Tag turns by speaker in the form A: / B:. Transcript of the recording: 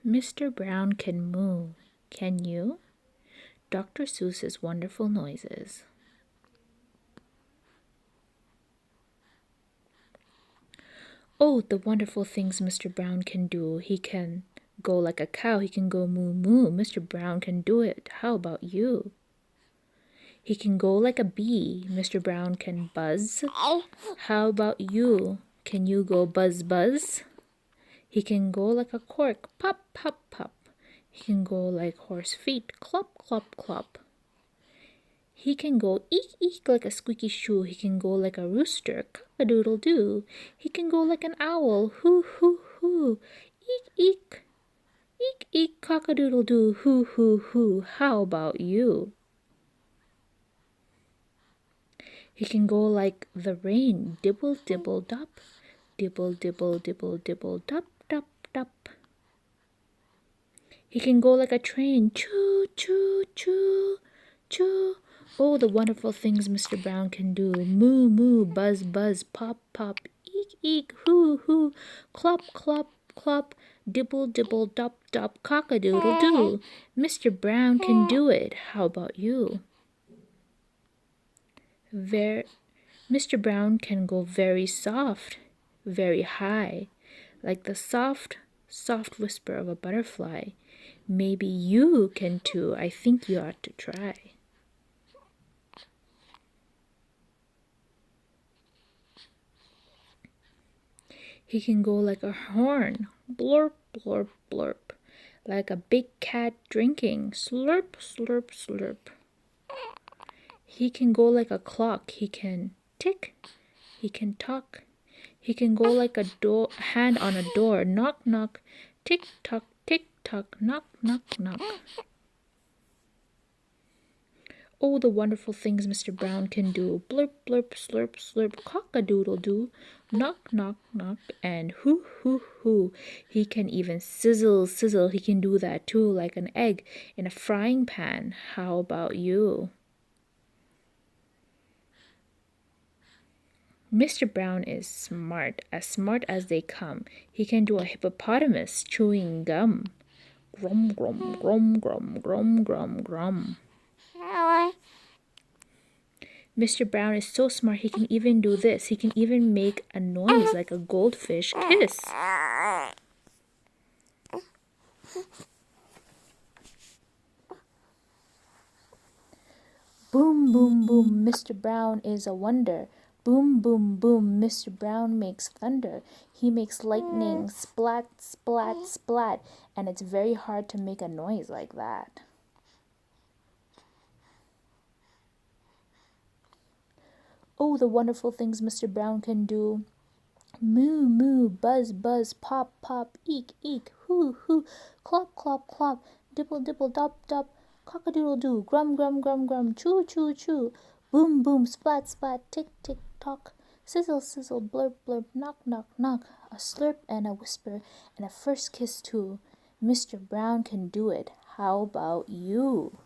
A: Mr. Brown can moo. Can you? Dr. Seuss's wonderful noises. Oh, the wonderful things Mr. Brown can do. He can go like a cow. He can go moo moo. Mr. Brown can do it. How about you? He can go like a bee. Mr. Brown can buzz. How about you? Can you go buzz buzz? He can go like a cork. Pop pop pop. He can go like horse feet. Clop clop clop. He can go eek eek like a squeaky shoe. He can go like a rooster. Cock-a-doodle-doo. He can go like an owl. Hoo hoo hoo. Eek eek. Eek eek cock-a-doodle-doo. Hoo hoo hoo. How about you? He can go like the rain. Dibble dibble dop. Dibble dibble dibble dibble dop dop dop. He can go like a train. Choo choo choo choo. Oh, the wonderful things Mr. Brown can do. Moo moo, buzz buzz, pop pop, eek eek, hoo hoo, clop clop clop, dibble dibble dop dop, cock-a-doodle doo. Mr. Brown can do it. How about you? Mr. Brown can go very soft, very high, like the soft, soft whisper of a butterfly. Maybe you can too. I think you ought to try. He can go like a horn, blurp, blurp, blurp, like a big cat drinking, slurp, slurp, slurp. He can go like a clock. He can tick. He can talk. He can go like a hand on a door, knock, knock, tick tock, knock, knock, knock. Oh, the wonderful things Mr. Brown can do. Blurp, blurp, slurp, slurp, cock-a-doodle-doo, knock, knock, knock, and hoo, hoo, hoo. He can even sizzle, sizzle. He can do that too, like an egg in a frying pan. How about you? Mr. Brown is smart as they come. He can do a hippopotamus chewing gum. Grum, grum, grum, grum, grum, grum, grum. Mr. Brown is so smart he can even do this. He can even make a noise like a goldfish kiss. Boom, boom, boom, Mr. Brown is a wonder. Boom, boom, boom, Mr. Brown makes thunder. He makes lightning splat, splat, splat, and it's very hard to make a noise like that. Oh, the wonderful things Mr. Brown can do. Moo, moo, buzz, buzz, pop, pop, eek, eek, hoo, hoo, clop, clop, clop, dibble, dibble, dop, dop, cock-a-doodle-doo, grum, grum, grum, grum, choo, choo, choo, boom, boom, splat, splat, tick, tick, tock, sizzle, sizzle, blurp, blurp, knock, knock, knock, a slurp and a whisper, and a first kiss too. Mr. Brown can do it. How about you?